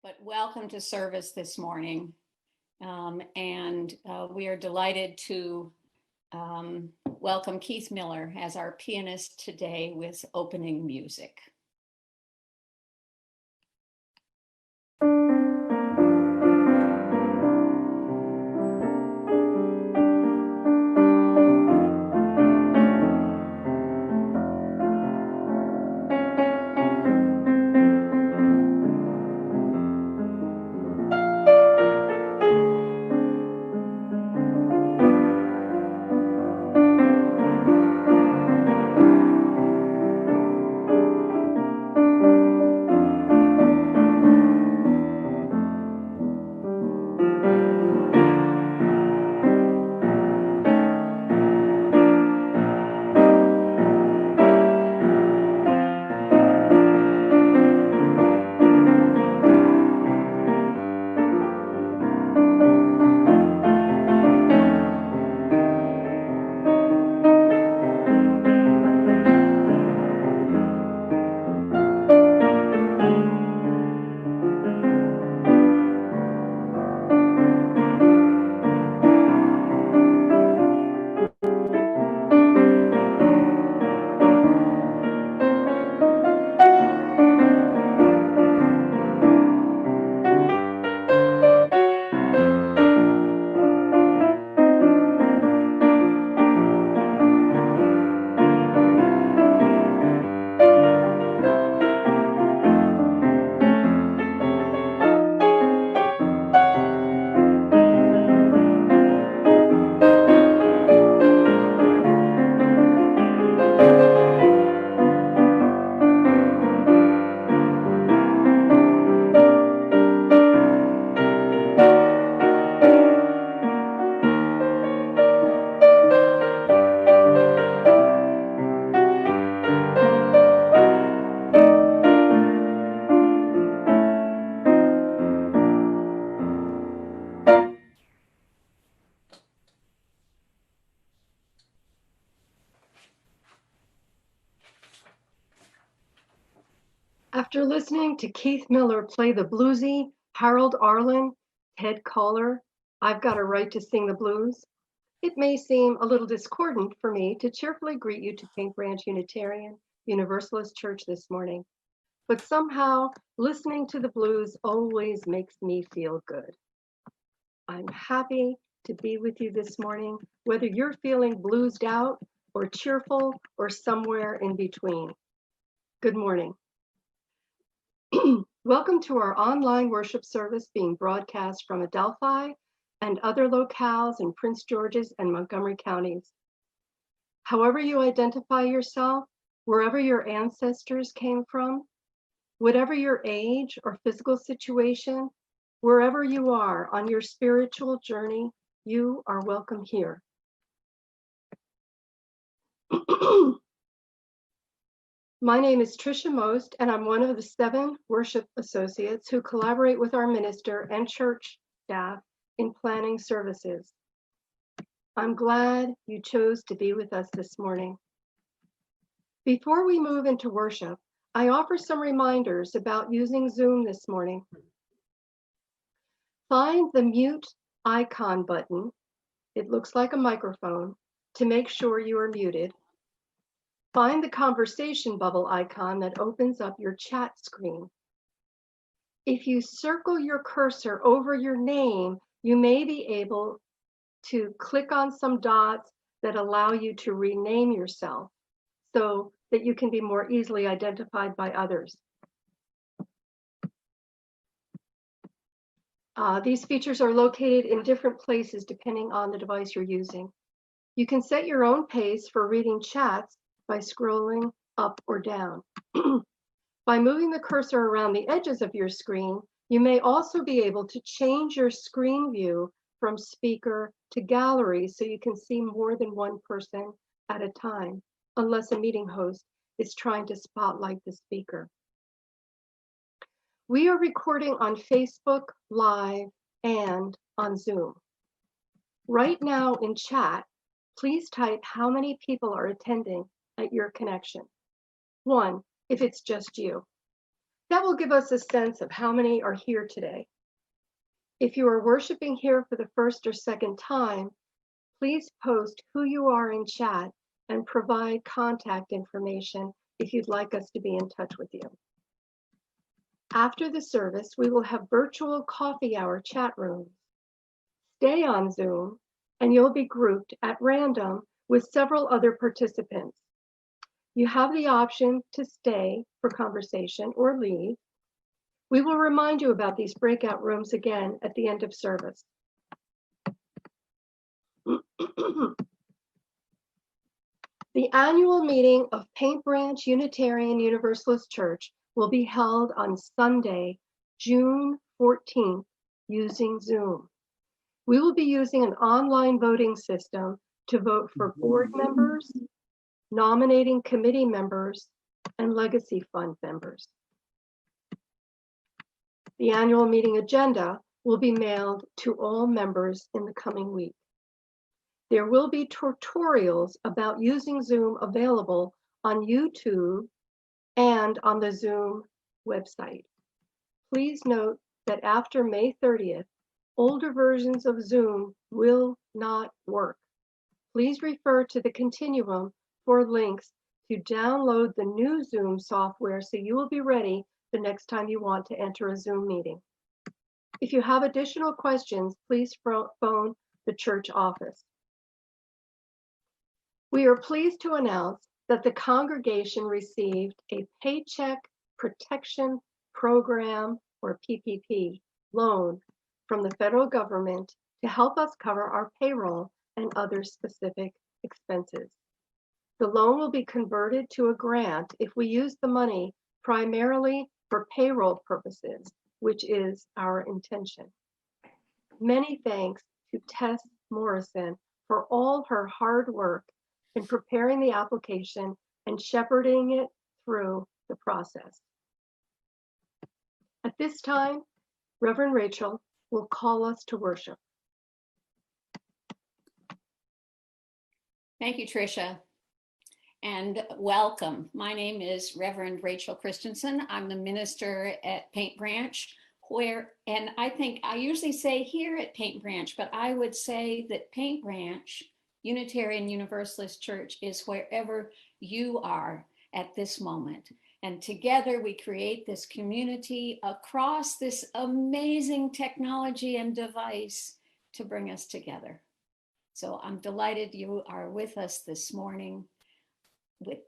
But welcome to service this morning. We are delighted to welcome Keith Miller as our pianist today with opening music. After listening to Keith Miller play the bluesy Harold Arlen, Ted Koehler, I've Got a Right to Sing the Blues, it may seem a little discordant for me to cheerfully greet you to Paint Branch Unitarian Universalist Church this morning. But somehow, listening to the blues always makes me feel good. I'm happy to be with you this morning, whether you're feeling bluesed out or cheerful or somewhere in between. Good morning. Welcome to our online worship service being broadcast from Adelphi and other locales in Prince George's and Montgomery counties. However you identify yourself, wherever your ancestors came from, whatever your age or physical situation, wherever you are on your spiritual journey, you are welcome here. My name is Tricia Most, and I'm one of the 7 worship associates who collaborate with our minister and church staff in planning services. I'm glad you chose to be with us this morning. Before we move into worship, I offer some reminders about using Zoom this morning. Find the mute icon button, it looks like a microphone, to make sure you are muted. Find the conversation bubble icon that opens up your chat screen. If you circle your cursor over your name, you may be able to click on some dots that allow you to rename yourself so that you can be more easily identified by others. These features are located in different places depending on the device you're using. You can set your own pace for reading chats by scrolling up or down. By moving the cursor around the edges of your screen, you may also be able to change your screen view from speaker to gallery so you can see more than one person at a time, unless a meeting host is trying to spotlight the speaker. We are recording on Facebook Live and on Zoom. Right now in chat, please type how many people are attending at your connection. 1, if it's just you. That will give us a sense of how many are here today. If you are worshiping here for the first or second time, please post who you are in chat and provide contact information if you'd like us to be in touch with you. After the service, we will have virtual coffee hour chat rooms. Stay on Zoom and you'll be grouped at random with several other participants. You have the option to stay for conversation or leave. We will remind you about these breakout rooms again at the end of service. The annual meeting of Paint Branch Unitarian Universalist Church will be held on Sunday, June 14th, using Zoom. We will be using an online voting system to vote for board members, nominating committee members, and legacy fund members. The annual meeting agenda will be mailed to all members in the coming week. There will be tutorials about using Zoom available on YouTube and on the Zoom website. Please note that after May 30th, older versions of Zoom will not work. Please refer to the continuum for links to download the new Zoom software so you will be ready the next time you want to enter a Zoom meeting. If you have additional questions, please phone the church office. We are pleased to announce that the congregation received a Paycheck Protection Program, or PPP, loan from the federal government to help us cover our payroll and other specific expenses. The loan will be converted to a grant if we use the money primarily for payroll purposes, which is our intention. Many thanks to Tess Morrison for all her hard work in preparing the application and shepherding it through the process. At this time, Reverend Rachel will call us to worship. Thank you, Tricia, and welcome. My name is Reverend Rachel Christensen. I'm the minister at Paint Branch, and I think I usually say here at Paint Branch, but I would say that Paint Branch Unitarian Universalist Church is wherever you are at this moment. And together we create this community across this amazing technology and device to bring us together. So I'm delighted you are with us this morning.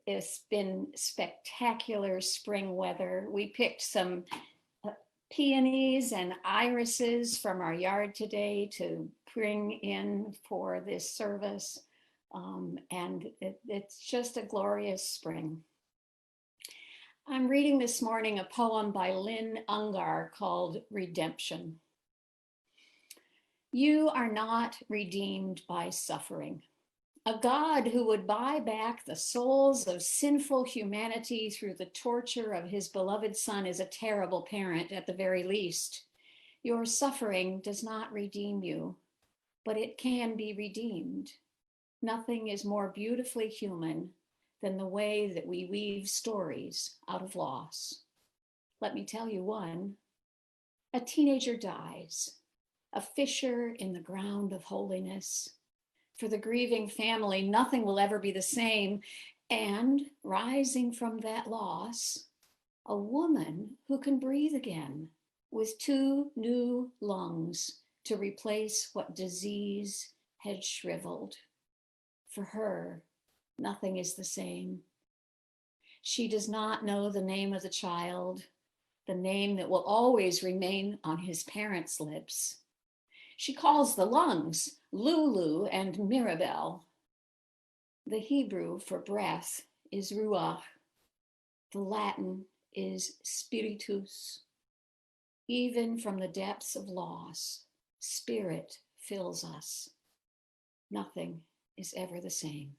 It's been spectacular spring weather. We picked some peonies and irises from our yard today to bring in for this service. And it's just a glorious spring. I'm reading this morning a poem by Lynn Ungar called Redemption. You are not redeemed by suffering. A God who would buy back the souls of sinful humanity through the torture of his beloved Son is a terrible parent at the very least. Your suffering does not redeem you, but it can be redeemed. Nothing is more beautifully human than the way that we weave stories out of loss. Let me tell you one. A teenager dies, a fissure in the ground of holiness. For the grieving family, nothing will ever be the same. And rising from that loss, a woman who can breathe again with 2 new lungs to replace what disease had shriveled. For her, nothing is the same. She does not know the name of the child, the name that will always remain on his parents' lips. She calls the lungs Lulu and Mirabelle. The Hebrew for breath is ruach. The Latin is spiritus. Even from the depths of loss, spirit fills us. Nothing is ever the same.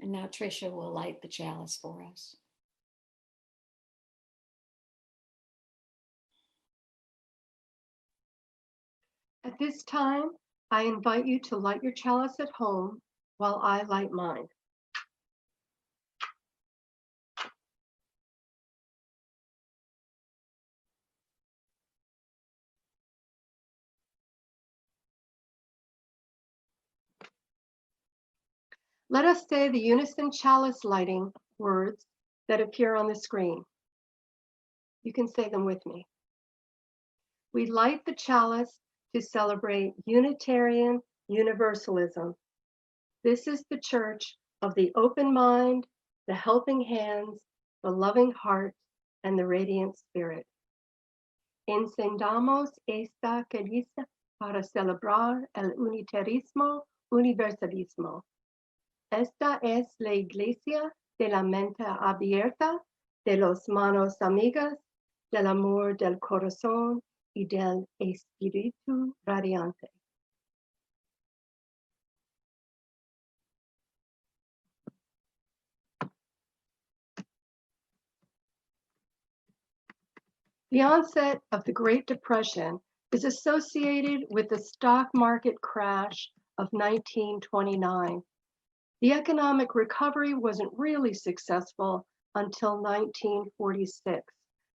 And now Tricia will light the chalice for us. At this time, I invite you to light your chalice at home while I light mine. Let us say the unison chalice lighting words that appear on the screen. You can say them with me. We light the chalice to celebrate Unitarian Universalism. This is the church of the open mind, the helping hands, the loving heart, and the radiant spirit. Encendamos esta caliz para celebrar el Unitarismo Universalismo. Esta es la iglesia de la mente abierta, de las manos amigas, del amor, del corazón y del espíritu radiante. The onset of the Great Depression is associated with the stock market crash of 1929. The economic recovery wasn't really successful until 1946,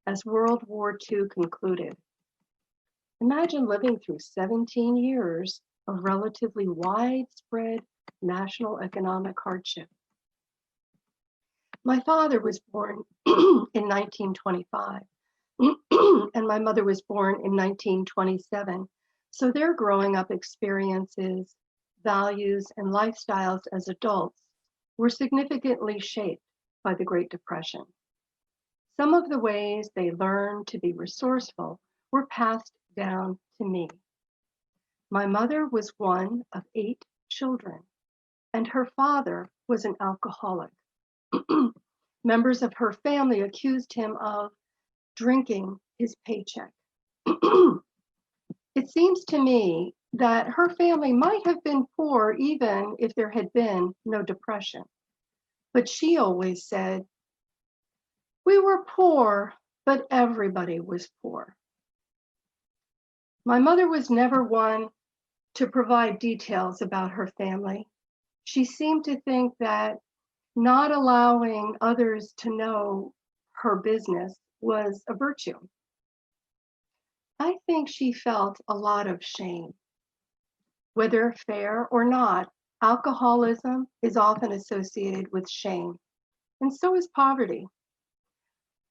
as World War II concluded. Imagine living through 17 years of relatively widespread national economic hardship. My father was born in 1925. And my mother was born in 1927. So their growing up experiences, values, and lifestyles as adults were significantly shaped by the Great Depression. Some of the ways they learned to be resourceful were passed down to me. My mother was one of 8 children, and her father was an alcoholic. Members of her family accused him of drinking his paycheck. It seems to me that her family might have been poor even if there had been no depression. But she always said, "We were poor, but everybody was poor." My mother was never one to provide details about her family. She seemed to think that not allowing others to know her business was a virtue. I think she felt a lot of shame. Whether fair or not, alcoholism is often associated with shame, and so is poverty.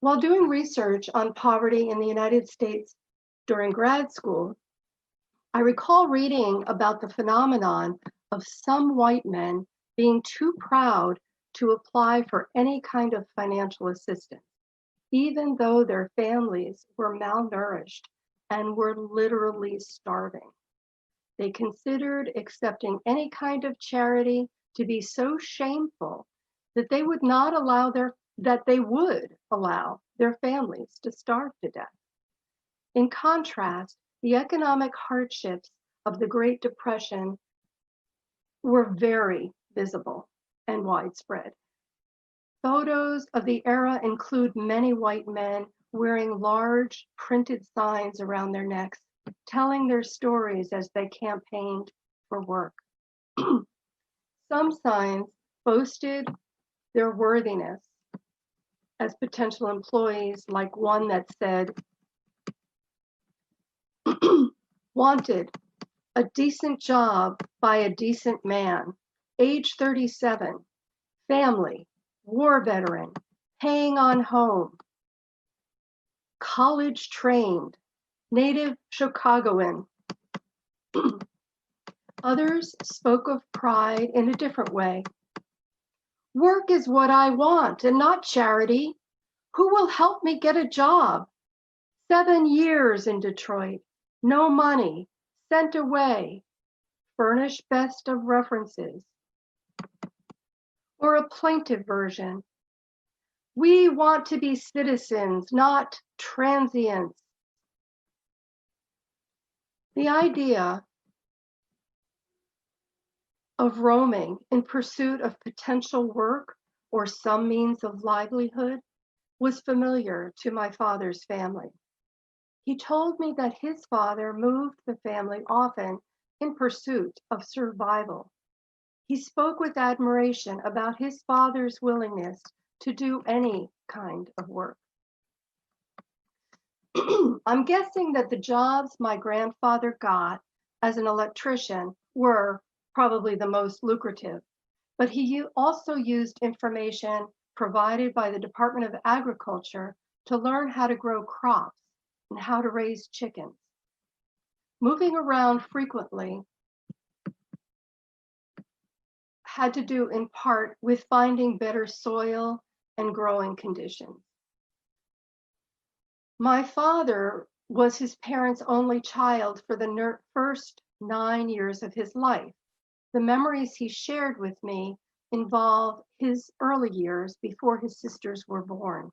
While doing research on poverty in the United States during grad school, I recall reading about the phenomenon of some white men being too proud to apply for any kind of financial assistance, even though their families were malnourished and were literally starving. They considered accepting any kind of charity to be so shameful that they would allow their families to starve to death. In contrast, the economic hardships of the Great Depression were very visible and widespread. Photos of the era include many white men wearing large printed signs around their necks, telling their stories as they campaigned for work. Some signs boasted their worthiness as potential employees, like one that said, "Wanted, a decent job by a decent man, age 37, family, war veteran, paying on home, college trained, native Chicagoan." Others spoke of pride in a different way. "Work is what I want and not charity. Who will help me get a job? 7 years in Detroit, no money, sent away, furnish best of references." Or a plaintive version, "We want to be citizens, not transients." The idea of roaming in pursuit of potential work or some means of livelihood was familiar to my father's family. He told me that his father moved the family often in pursuit of survival. He spoke with admiration about his father's willingness to do any kind of work. I'm guessing that the jobs my grandfather got as an electrician were probably the most lucrative, but he also used information provided by the Department of Agriculture to learn how to grow crops and how to raise chickens. Moving around frequently had to do in part with finding better soil and growing conditions. My father was his parents' only child for the first 9 years of his life. The memories he shared with me involve his early years before his sisters were born.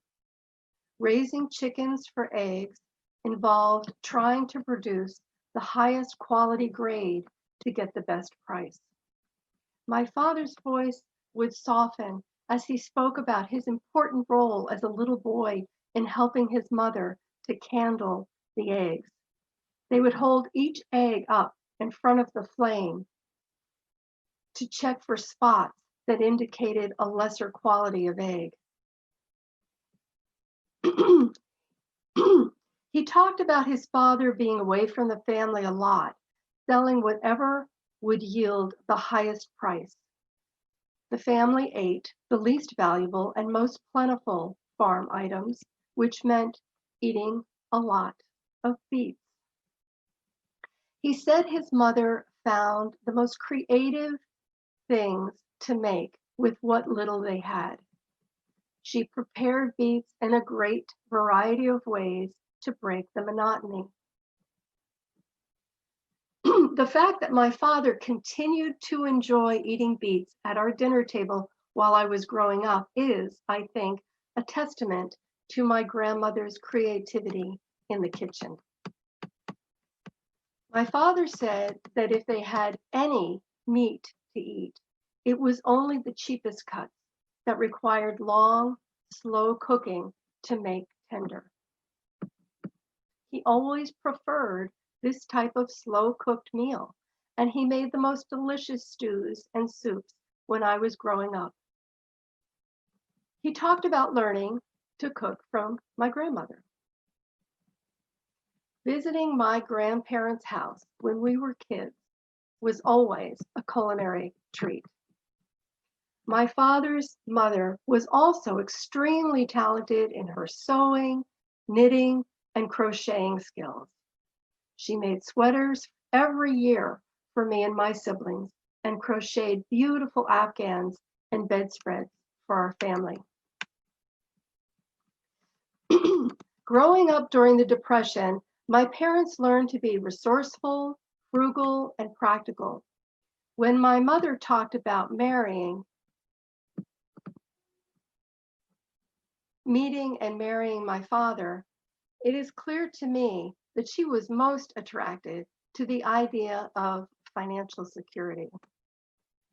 Raising chickens for eggs involved trying to produce the highest quality grade to get the best price. My father's voice would soften as he spoke about his important role as a little boy in helping his mother to candle the eggs. They would hold each egg up in front of the flame to check for spots that indicated a lesser quality of egg. He talked about his father being away from the family a lot, selling whatever would yield the highest price. The family ate the least valuable and most plentiful farm items, which meant eating a lot of beets. He said his mother found the most creative things to make with what little they had. She prepared beets in a great variety of ways to break the monotony. The fact that my father continued to enjoy eating beets at our dinner table while I was growing up is, I think, a testament to my grandmother's creativity in the kitchen. My father said that if they had any meat to eat, it was only the cheapest cuts that required long, slow cooking to make tender. He always preferred this type of slow cooked meal, and he made the most delicious stews and soups when I was growing up. He talked about learning to cook from my grandmother. Visiting my grandparents' house when we were kids was always a culinary treat. My father's mother was also extremely talented in her sewing, knitting, and crocheting skills. She made sweaters every year for me and my siblings and crocheted beautiful afghans and bedspreads for our family. Growing up during the Depression, my parents learned to be resourceful, frugal, and practical. When my mother talked about meeting and marrying my father, it is clear to me that she was most attracted to the idea of financial security.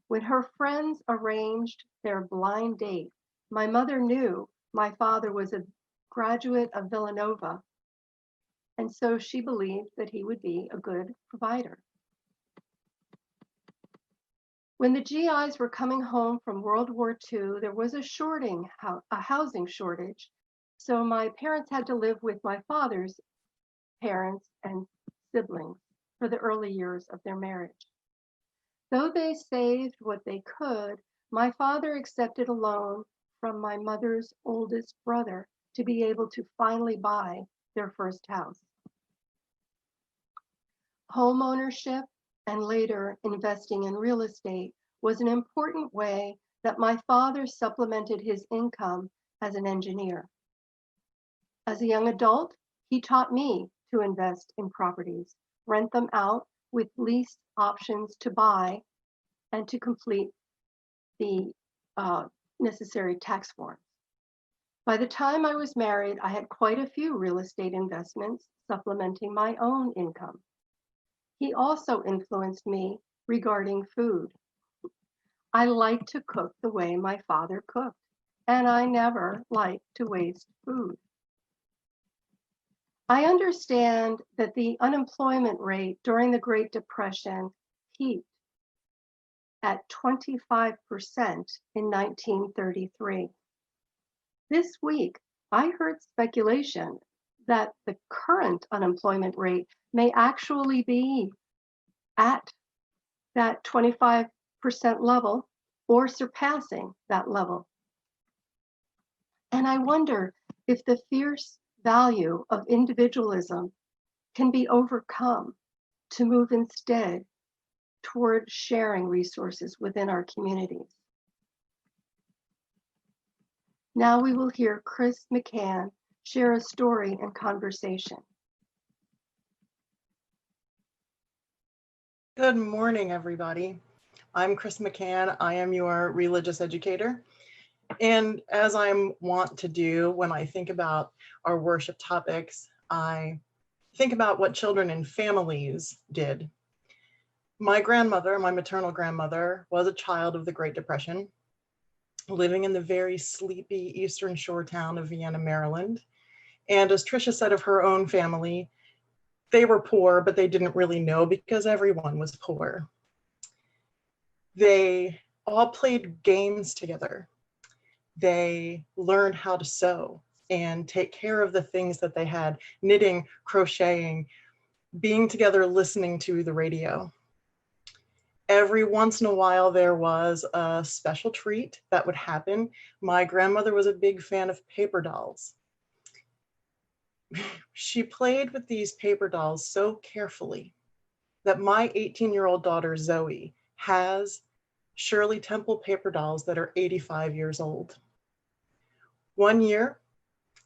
When her friends arranged their blind date, my mother knew my father was a graduate of Villanova, and so she believed that he would be a good provider. When the GIs were coming home from World War II, there was a housing shortage, so my parents had to live with my father's parents and siblings for the early years of their marriage. Though they saved what they could, my father accepted a loan from my mother's oldest brother to be able to finally buy their first house. Home ownership and later investing in real estate was an important way that my father supplemented his income as an engineer. As a young adult, he taught me to invest in properties, rent them out with lease options to buy, and to complete the necessary tax forms. By the time I was married, I had quite a few real estate investments supplementing my own income. He also influenced me regarding food. I like to cook the way my father cooked, and I never like to waste food. I understand that the unemployment rate during the Great Depression peaked at 25% in 1933. This week, I heard speculation that the current unemployment rate may actually be at that 25% level or surpassing that level. And I wonder if the fierce value of individualism can be overcome to move instead toward sharing resources within our communities. Now we will hear Chris McCann share a story and conversation. Good morning, everybody. I'm Chris McCann. I am your religious educator. And as I'm wont to do when I think about our worship topics, I think about what children and families did. My grandmother, my maternal grandmother, was a child of the Great Depression, living in the very sleepy Eastern Shore town of Vienna, Maryland. And as Tricia said of her own family, they were poor, but they didn't really know because everyone was poor. They all played games together. They learned how to sew and take care of the things that they had, knitting, crocheting, being together, listening to the radio. Every once in a while, there was a special treat that would happen. My grandmother was a big fan of paper dolls. She played with these paper dolls so carefully that my 18-year-old daughter, Zoe, has Shirley Temple paper dolls that are 85 years old. One year,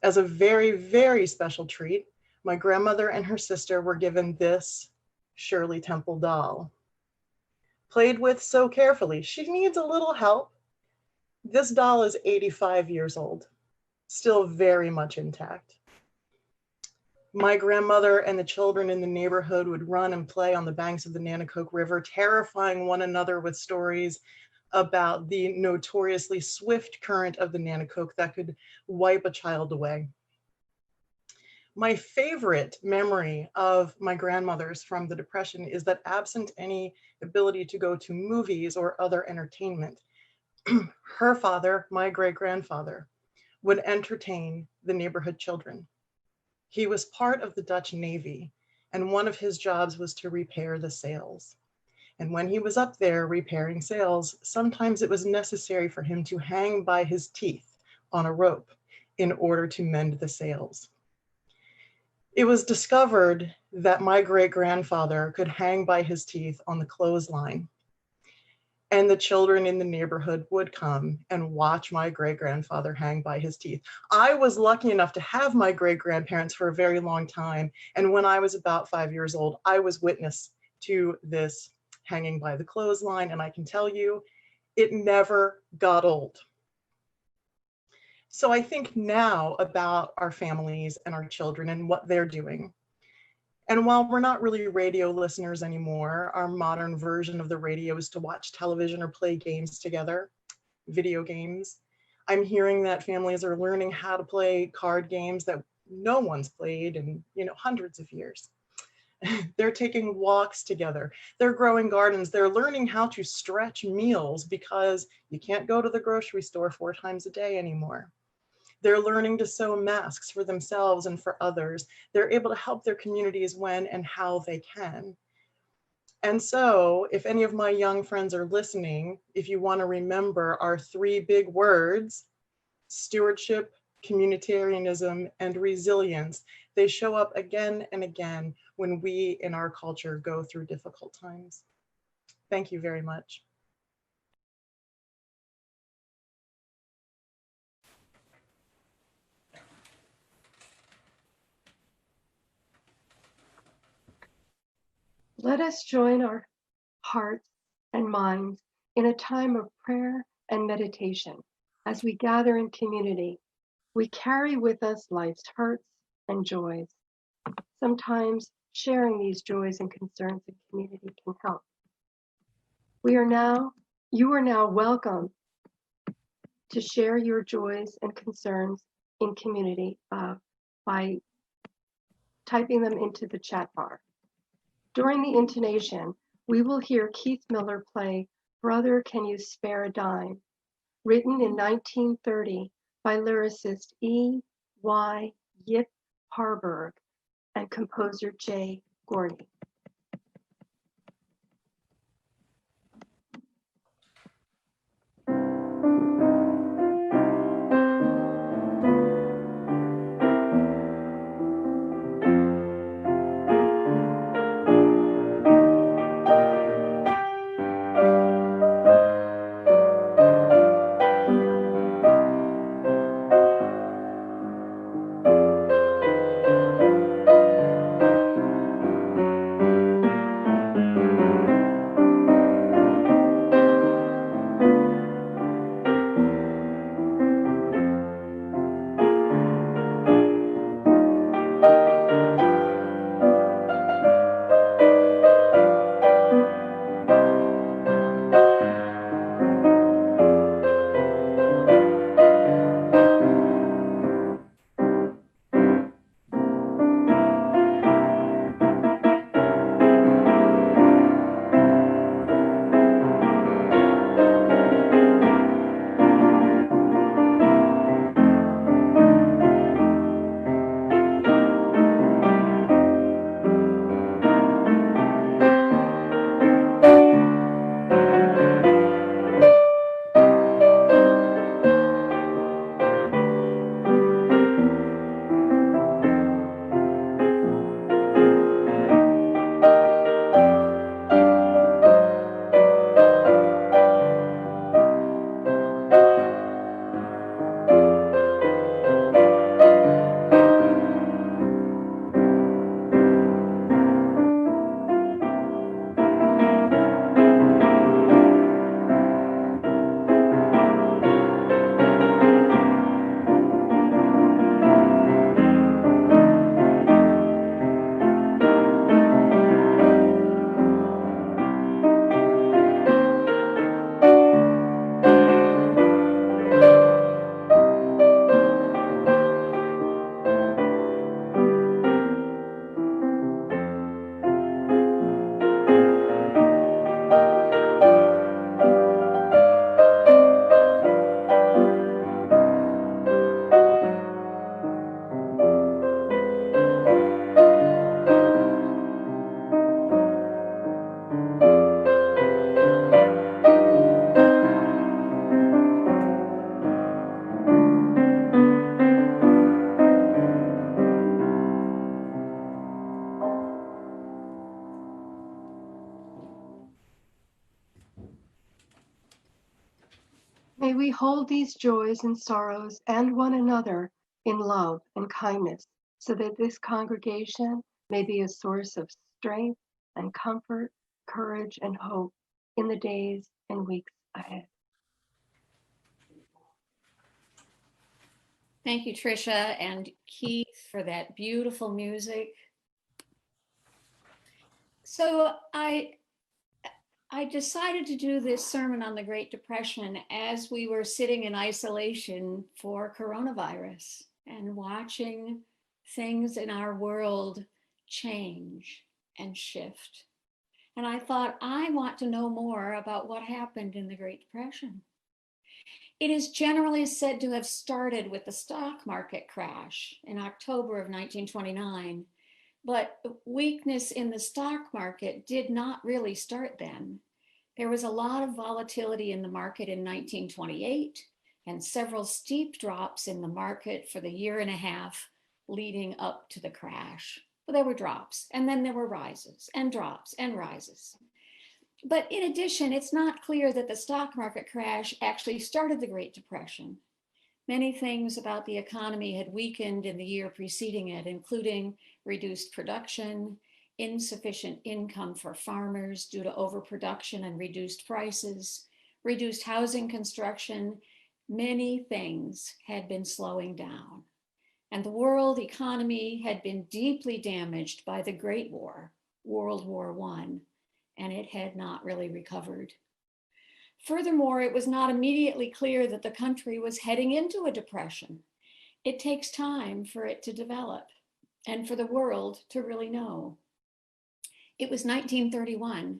as a very, very special treat, my grandmother and her sister were given this Shirley Temple doll. Played with so carefully. She needs a little help. This doll is 85 years old, still very much intact. My grandmother and the children in the neighborhood would run and play on the banks of the Nanticoke River, terrifying one another with stories about the notoriously swift current of the Nanticoke that could wipe a child away. My favorite memory of my grandmother's from the Depression is that absent any ability to go to movies or other entertainment, her father, my great-grandfather, would entertain the neighborhood children. He was part of the Dutch Navy, and one of his jobs was to repair the sails. And when he was up there repairing sails, sometimes it was necessary for him to hang by his teeth on a rope in order to mend the sails. It was discovered that my great-grandfather could hang by his teeth on the clothesline, and the children in the neighborhood would come and watch my great-grandfather hang by his teeth. I was lucky enough to have my great-grandparents for a very long time. And when I was about 5 years old, I was witness to this hanging by the clothesline. And I can tell you, it never got old. So I think now about our families and our children and what they're doing. And while we're not really radio listeners anymore, our modern version of the radio is to watch television or play games together, video games. I'm hearing that families are learning how to play card games that no one's played in, hundreds of years. They're taking walks together. They're growing gardens. They're learning how to stretch meals because you can't go to the grocery store 4 times a day anymore. They're learning to sew masks for themselves and for others. They're able to help their communities when and how they can. And so if any of my young friends are listening, if you want to remember our 3 big words, stewardship, communitarianism, and resilience, they show up again and again when we in our culture go through difficult times. Thank you very much. Let us join our hearts and minds in a time of prayer and meditation. As we gather in community, we carry with us life's hurts and joys. Sometimes sharing these joys and concerns in community can help. You are now welcome to share your joys and concerns in community by typing them into the chat bar. During the intonation, we will hear Keith Miller play Brother, Can You Spare a Dime, written in 1930 by lyricist E. Y. Yip Harburg and composer J. Gorney. we hold these joys and sorrows and one another in love and kindness, so that this congregation may be a source of strength and comfort, courage and hope in the days and weeks ahead. Thank you, Tricia and Keith, for that beautiful music. So I decided to do this sermon on the Great Depression as we were sitting in isolation for coronavirus and watching things in our world change and shift. And I thought, I want to know more about what happened in the Great Depression. It is generally said to have started with the stock market crash in October of 1929, but weakness in the stock market did not really start then. There was a lot of volatility in the market in 1928 and several steep drops in the market for the year and a half leading up to the crash. But there were drops, and then there were rises and drops and rises. But in addition, it's not clear that the stock market crash actually started the Great Depression. Many things about the economy had weakened in the year preceding it, including reduced production, insufficient income for farmers due to overproduction and reduced prices, reduced housing construction. Many things had been slowing down. And the world economy had been deeply damaged by the Great War, World War I, and it had not really recovered. Furthermore, it was not immediately clear that the country was heading into a depression. It takes time for it to develop and for the world to really know. It was 1931,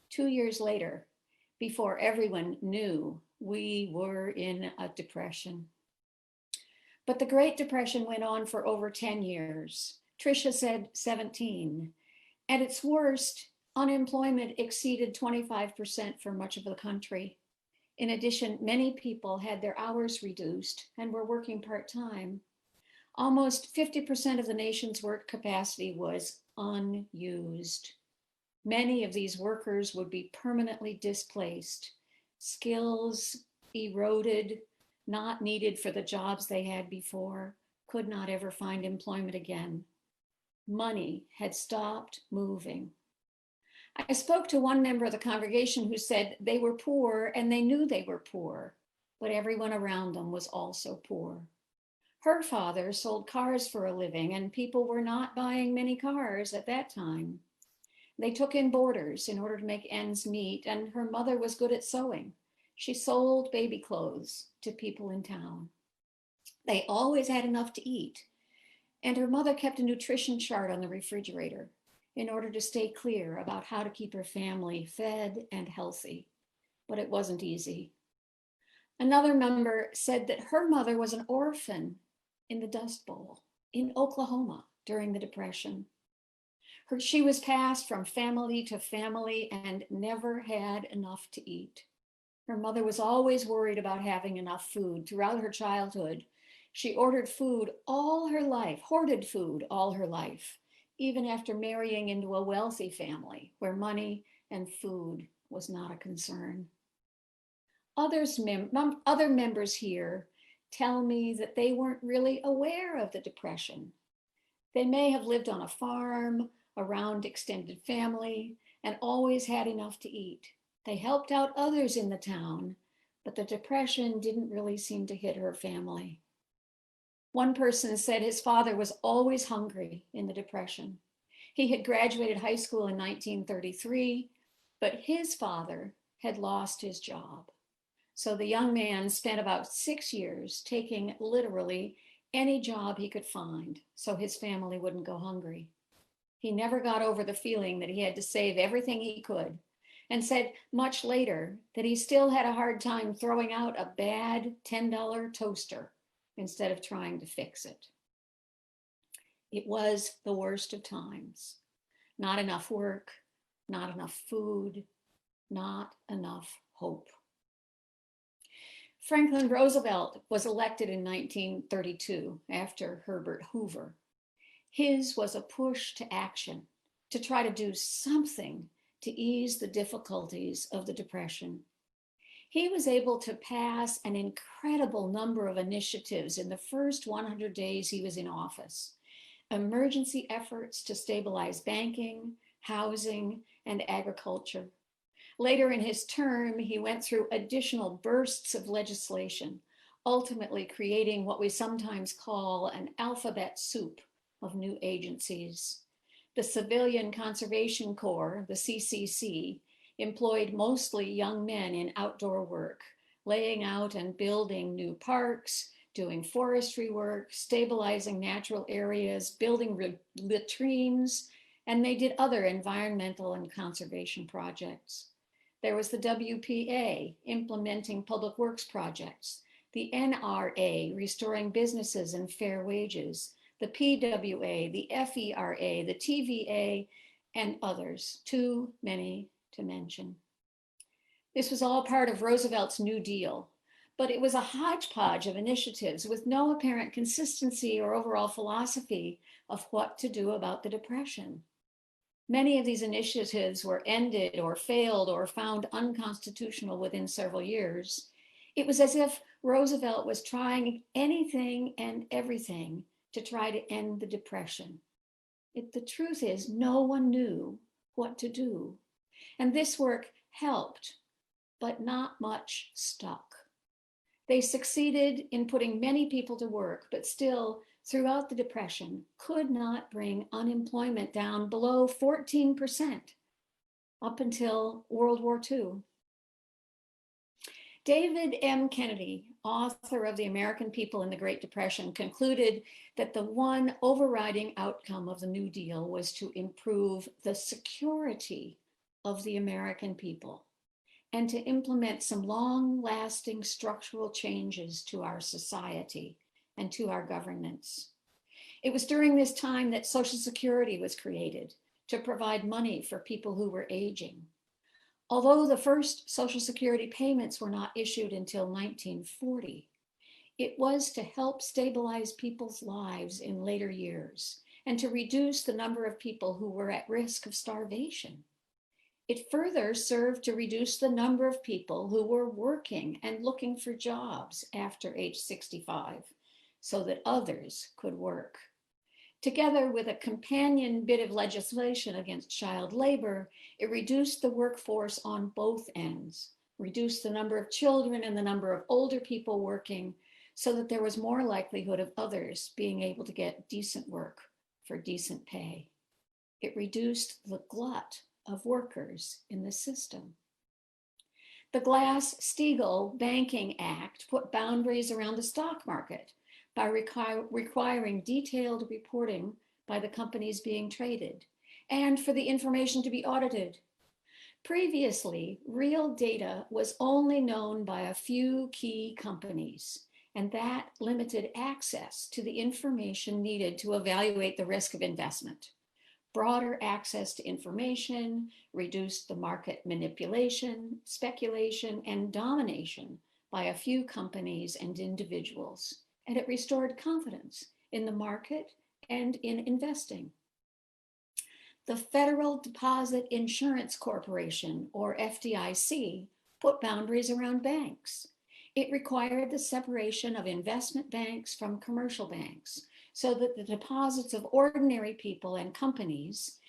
2 years later, before everyone knew we were in a depression. But the Great Depression went on for over 10 years. Tricia said 17. At its worst, unemployment exceeded 25% for much of the country. In addition, many people had their hours reduced and were working part-time. Almost 50% of the nation's work capacity was unused. Many of these workers would be permanently displaced, skills eroded, not needed for the jobs they had before, could not ever find employment again. Money had stopped moving. I spoke to one member of the congregation who said they were poor and they knew they were poor, but everyone around them was also poor. Her father sold cars for a living and people were not buying many cars at that time. They took in boarders in order to make ends meet, and her mother was good at sewing. She sold baby clothes to people in town. They always had enough to eat, and her mother kept a nutrition chart on the refrigerator in order to stay clear about how to keep her family fed and healthy, but it wasn't easy. Another member said that her mother was an orphan in the Dust Bowl in Oklahoma during the Depression. She was passed from family to family and never had enough to eat. Her mother was always worried about having enough food throughout her childhood. She ordered food all her life, hoarded food all her life, even after marrying into a wealthy family where money and food was not a concern. Other members here tell me that they weren't really aware of the Depression. They may have lived on a farm, around extended family, and always had enough to eat. They helped out others in the town, but the Depression didn't really seem to hit her family. One person said his father was always hungry in the Depression. He had graduated high school in 1933, but his father had lost his job. So the young man spent about 6 years taking literally any job he could find so his family wouldn't go hungry. He never got over the feeling that he had to save everything he could, and said much later that he still had a hard time throwing out a bad $10 toaster instead of trying to fix it. It was the worst of times. Not enough work, not enough food, not enough hope. Franklin Roosevelt was elected in 1932 after Herbert Hoover. His was a push to action to try to do something to ease the difficulties of the Depression. He was able to pass an incredible number of initiatives in the first 100 days he was in office. Emergency efforts to stabilize banking, housing, and agriculture. Later in his term, he went through additional bursts of legislation, ultimately creating what we sometimes call an alphabet soup of new agencies. The Civilian Conservation Corps, the CCC, employed mostly young men in outdoor work, laying out and building new parks, doing forestry work, stabilizing natural areas, building latrines, and they did other environmental and conservation projects. There was the WPA, implementing public works projects, the NRA, restoring businesses and fair wages, the PWA, the FERA, the TVA, and others, too many to mention. This was all part of Roosevelt's New Deal, but it was a hodgepodge of initiatives with no apparent consistency or overall philosophy of what to do about the Depression. Many of these initiatives were ended or failed or found unconstitutional within several years. It was as if Roosevelt was trying anything and everything to try to end the Depression. The truth is, no one knew what to do. And this work helped, but not much stuck. They succeeded in putting many people to work, but still, throughout the Depression, could not bring unemployment down below 14% up until World War II. David M. Kennedy, author of The American People in the Great Depression, concluded that the one overriding outcome of the New Deal was to improve the security of the American people and to implement some long-lasting structural changes to our society and to our governance. It was during this time that Social Security was created to provide money for people who were aging. Although the first Social Security payments were not issued until 1940, it was to help stabilize people's lives in later years and to reduce the number of people who were at risk of starvation. It further served to reduce the number of people who were working and looking for jobs after age 65 so that others could work. Together with a companion bit of legislation against child labor, it reduced the workforce on both ends, reduced the number of children and the number of older people working so that there was more likelihood of others being able to get decent work for decent pay. It reduced the glut of workers in the system. The Glass-Steagall Banking Act put boundaries around the stock market by requiring detailed reporting by the companies being traded and for the information to be audited. Previously, real data was only known by a few key companies, and that limited access to the information needed to evaluate the risk of investment. Broader access to information reduced the market manipulation, speculation, and domination by a few companies and individuals, and it restored confidence in the market and in investing. The Federal Deposit Insurance Corporation, or FDIC, put boundaries around banks. It required the separation of investment banks from commercial banks so that the deposits of ordinary people and companies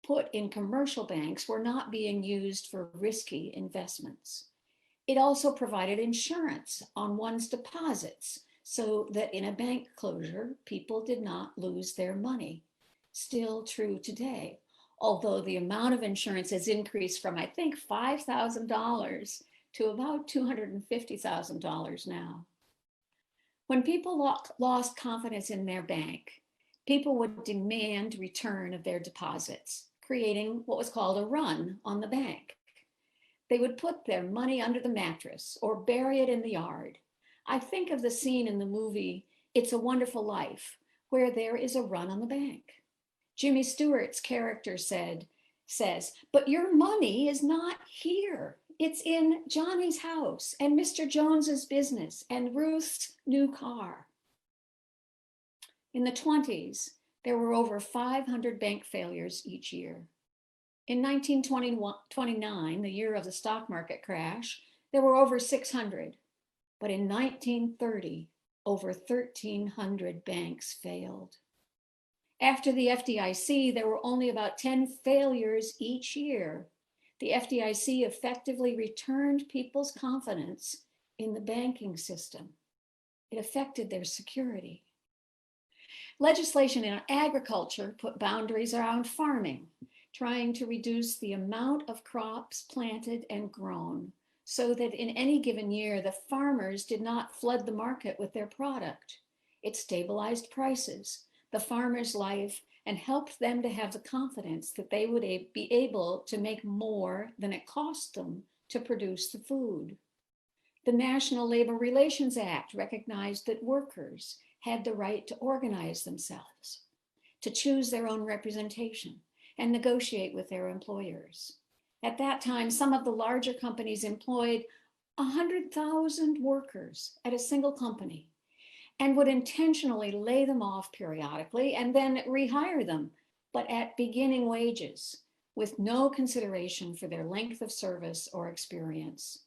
put in commercial banks were not being used for risky investments. It also provided insurance on one's deposits so that in a bank closure, people did not lose their money. Still true today, although the amount of insurance has increased from, I think, $5,000 to about $250,000 now. When people lost confidence in their bank, people would demand return of their deposits, creating what was called a run on the bank. They would put their money under the mattress or bury it in the yard. I think of the scene in the movie It's a Wonderful Life, where there is a run on the bank. Jimmy Stewart's character says, "But your money is not here. It's in Johnny's house and Mr. Jones's business and Ruth's new car." In the 20s, there were over 500 bank failures each year. In 1929, the year of the stock market crash, There were over 600, but in 1930, over 1,300 banks failed. After the FDIC, there were only about 10 failures each year. The FDIC effectively returned people's confidence in the banking system. It affected their security. Legislation in agriculture put boundaries around farming, trying to reduce the amount of crops planted and grown so that in any given year, the farmers did not flood the market with their product. It stabilized prices, the farmer's life, and helped them to have the confidence that they would be able to make more than it cost them to produce the food. The National Labor Relations Act recognized that workers had the right to organize themselves, to choose their own representation, and negotiate with their employers. At that time, some of the larger companies employed 100,000 workers at a single company and would intentionally lay them off periodically and then rehire them, but at beginning wages, with no consideration for their length of service or experience.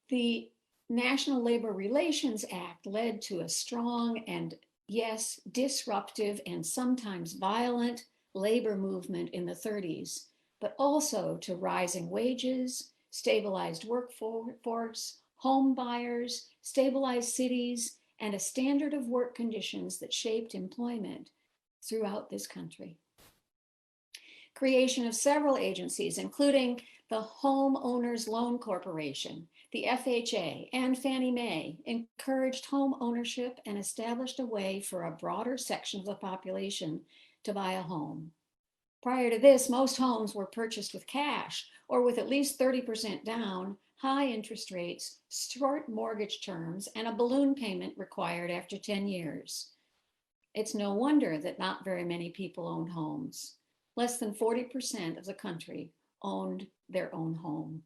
The National Labor Relations Act led to a strong and, yes, disruptive and sometimes violent labor movement in the 30s, but also to rising wages, stabilized workforce, home buyers, stabilized cities, and a standard of work conditions that shaped employment throughout this country. Creation of several agencies, including the Homeowners Loan Corporation, the FHA, and Fannie Mae, encouraged home ownership and established a way for a broader section of the population to buy a home. Prior to this, most homes were purchased with cash or with at least 30% down, high interest rates, short mortgage terms, and a balloon payment required after 10 years. It's no wonder that not very many people owned homes. Less than 40% of the country owned their own home.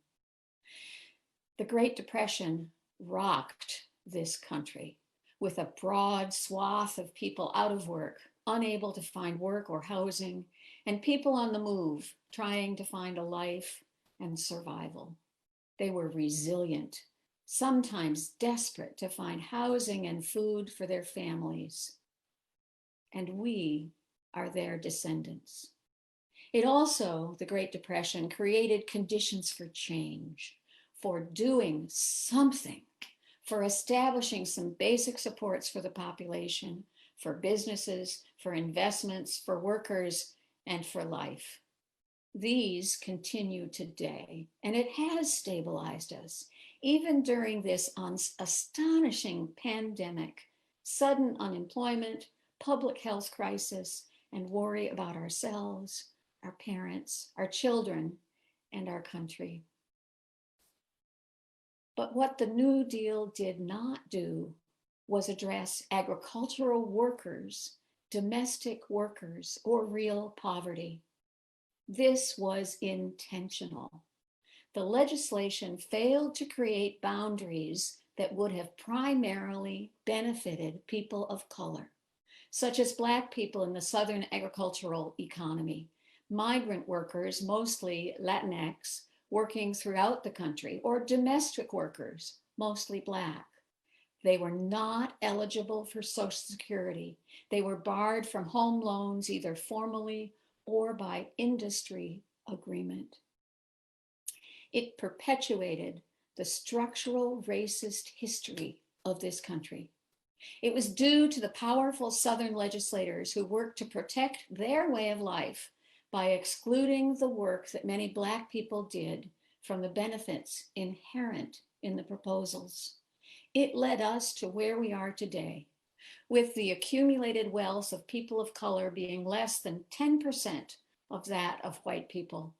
The Great Depression rocked this country with a broad swath of people out of work, unable to find work or housing, and people on the move trying to find a life and survival. They were resilient, sometimes desperate to find housing and food for their families. And we are their descendants. It also, the Great Depression, created conditions for change, for doing something, for establishing some basic supports for the population, for businesses, for investments, for workers, and for life. These continue today, and it has stabilized us, even during this astonishing pandemic, sudden unemployment, public health crisis, and worry about ourselves, our parents, our children, and our country. But what the New Deal did not do was address agricultural workers, domestic workers, or real poverty. This was intentional. The legislation failed to create boundaries that would have primarily benefited people of color, such as Black people in the Southern agricultural economy, migrant workers, mostly Latinx, working throughout the country, or domestic workers, mostly Black. They were not eligible for Social Security. They were barred from home loans, either formally or by industry agreement. It perpetuated the structural racist history of this country. It was due to the powerful Southern legislators who worked to protect their way of life by excluding the work that many Black people did from the benefits inherent in the proposals. It led us to where we are today, with the accumulated wealth of people of color being less than 10% of that of white people.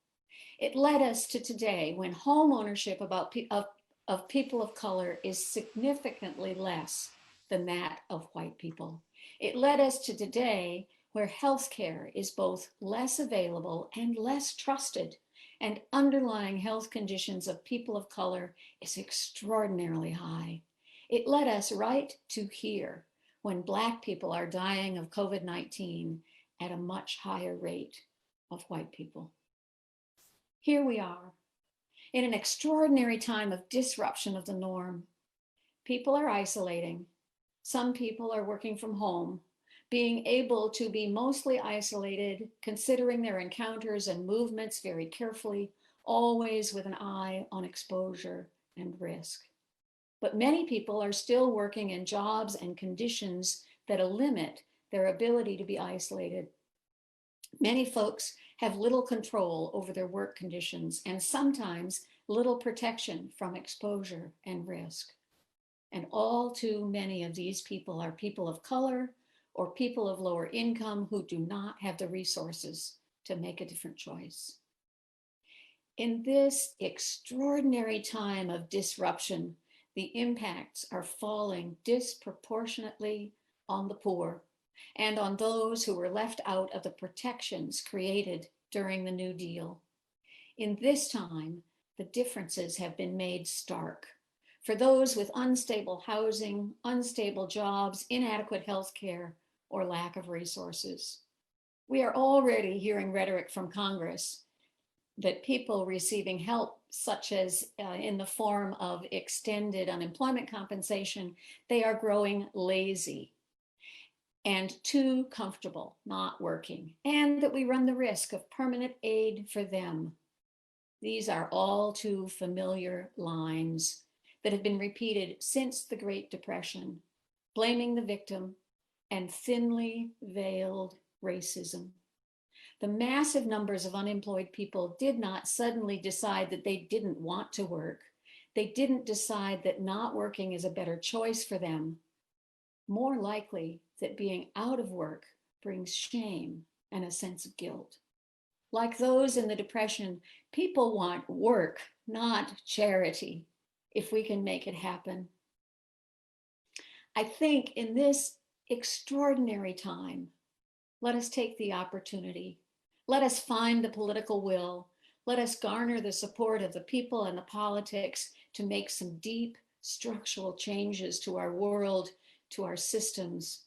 It led us to today when home ownership of people of color is significantly less than that of white people. It led us to today where healthcare is both less available and less trusted, and underlying health conditions of people of color is extraordinarily high. It led us right to here when Black people are dying of COVID-19 at a much higher rate of white people. Here we are. In an extraordinary time of disruption of the norm, people are isolating. Some people are working from home, being able to be mostly isolated, considering their encounters and movements very carefully, always with an eye on exposure and risk. But many people are still working in jobs and conditions that limit their ability to be isolated. Many folks have little control over their work conditions and sometimes little protection from exposure and risk. And all too many of these people are people of color or people of lower income who do not have the resources to make a different choice. In this extraordinary time of disruption, the impacts are falling disproportionately on the poor and on those who were left out of the protections created during the New Deal. In this time, the differences have been made stark. For those with unstable housing, unstable jobs, inadequate health care, or lack of resources. We are already hearing rhetoric from Congress that people receiving help, such as in the form of extended unemployment compensation, they are growing lazy and too comfortable not working, and that we run the risk of permanent aid for them. These are all too familiar lines that have been repeated since the Great Depression, blaming the victim and thinly veiled racism. The massive numbers of unemployed people did not suddenly decide that they didn't want to work. They didn't decide that not working is a better choice for them. More likely that being out of work brings shame and a sense of guilt. Like those in the Depression, people want work, not charity, if we can make it happen. I think in this extraordinary time, let us take the opportunity. Let us find the political will. Let us garner the support of the people and the politics to make some deep structural changes to our world, to our systems,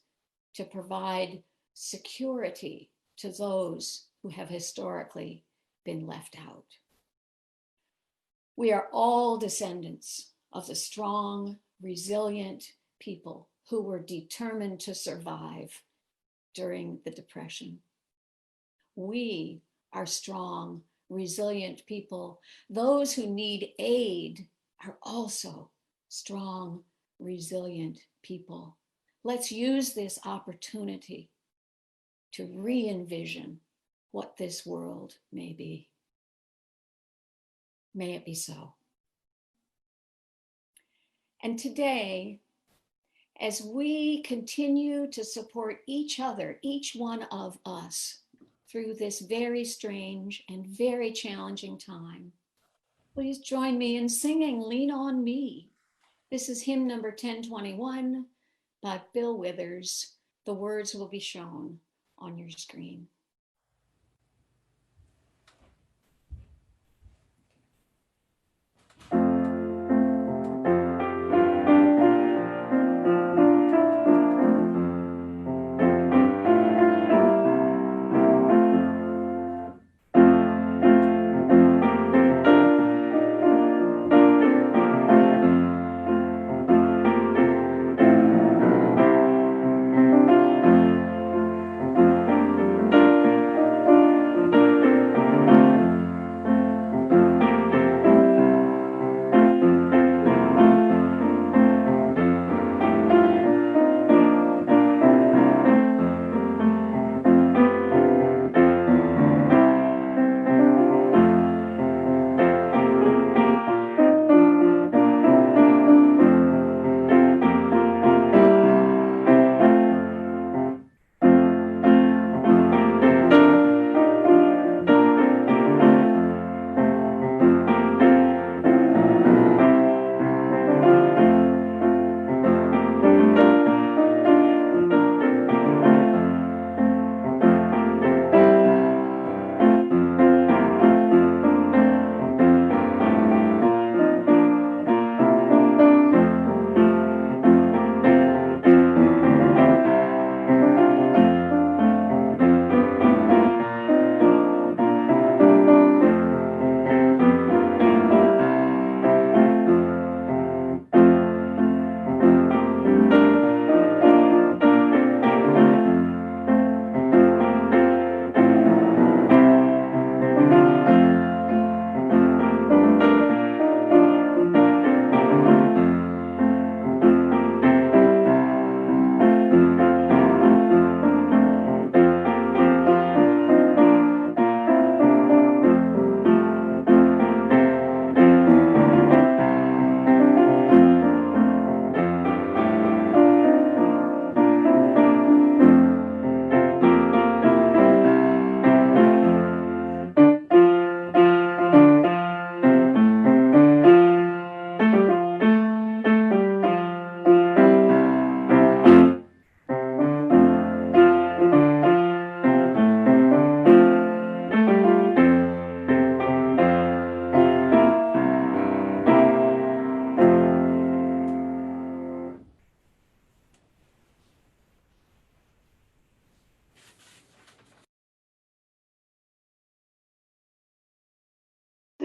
to provide security to those who have historically been left out. We are all descendants of the strong, resilient people who were determined to survive during the Depression. We are strong, resilient people. Those who need aid are also strong, resilient people. Let's use this opportunity to re-envision what this world may be. May it be so. And today, as we continue to support each other, each one of us, through this very strange and very challenging time, please join me in singing Lean on Me. This is hymn number 1021 by Bill Withers. The words will be shown on your screen.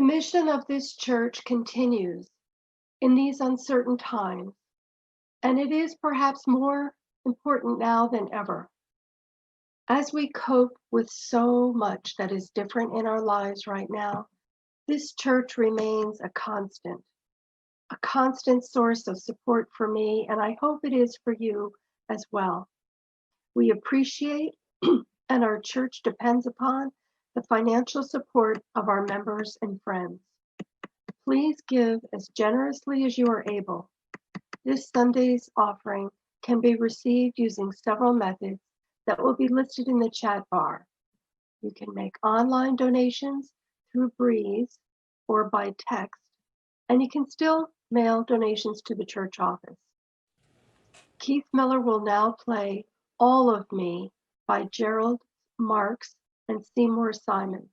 mission of this church continues in these uncertain times, and it is perhaps more important now than ever. As we cope with so much that is different in our lives right now, this church remains a constant source of support for me, and I hope it is for you as well. We appreciate and our church depends upon the financial support of our members and friends. Please give as generously as you are able. This Sunday's offering can be received using several methods that will be listed in the chat bar. You can make online donations through Breeze or by text, and you can still mail donations to the church office. Keith Miller will now play All of Me by Gerald Marks and Seymour Simons.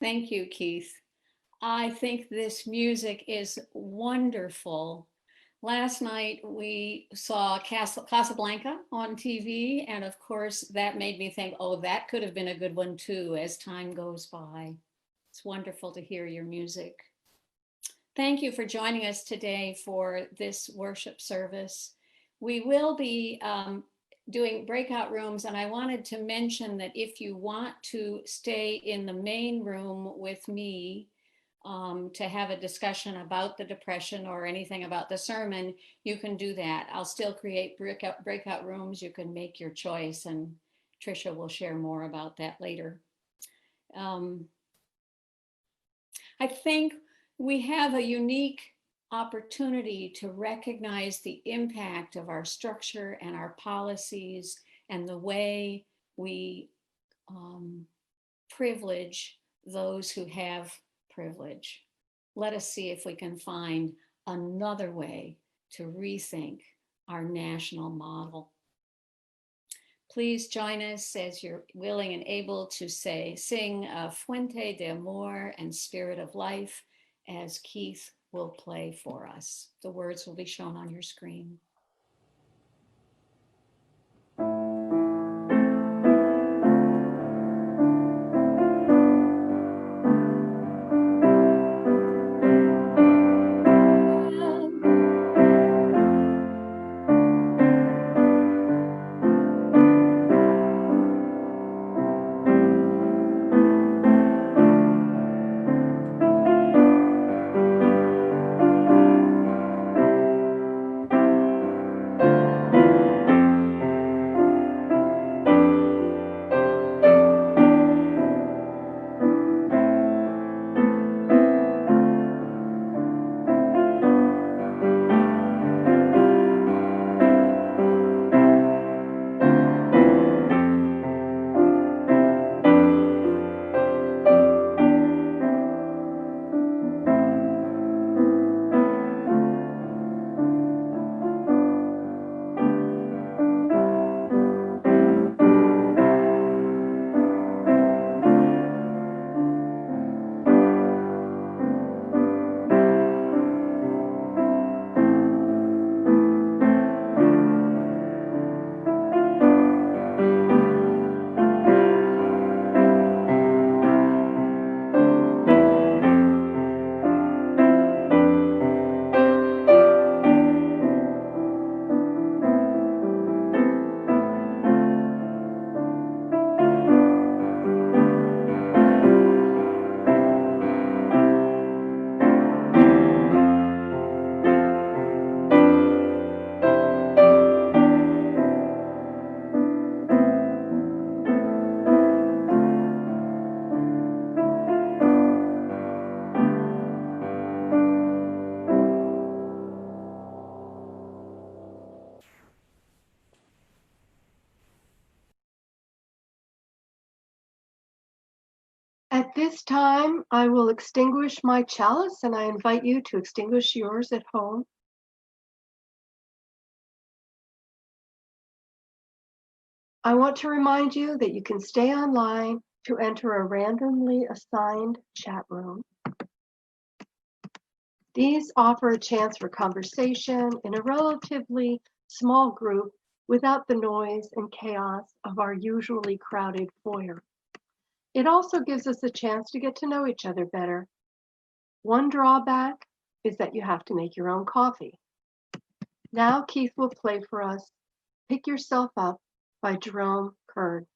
Thank you, Keith. I think this music is wonderful. Last night we saw Casablanca on TV, and of course that made me think, oh, that could have been a good one too as time goes by. It's wonderful to hear your music. Thank you for joining us today for this worship service. We will be doing breakout rooms, and I wanted to mention that if you want to stay in the main room with me to have a discussion about the depression or anything about the sermon, you can do that. I'll still create breakout rooms. You can make your choice, and Tricia will share more about that later. I think we have a unique opportunity to recognize the impact of our structure and our policies and the way we privilege those who have privilege. Let us see if we can find another way to rethink our national model. Please join us as you're willing and able to sing Fuente de Amor and Spirit of Life as Keith will play for us. The words will be shown on your screen. At this time, I will extinguish my chalice, and I invite you to extinguish yours at home. I want to remind you that you can stay online to enter a randomly assigned chat room. These offer a chance for conversation in a relatively small group without the noise and chaos of our usually crowded foyer. It also gives us a chance to get to know each other better. One drawback is that you have to make your own coffee. Now Keith will play for us Pick Yourself Up by Jerome Kern.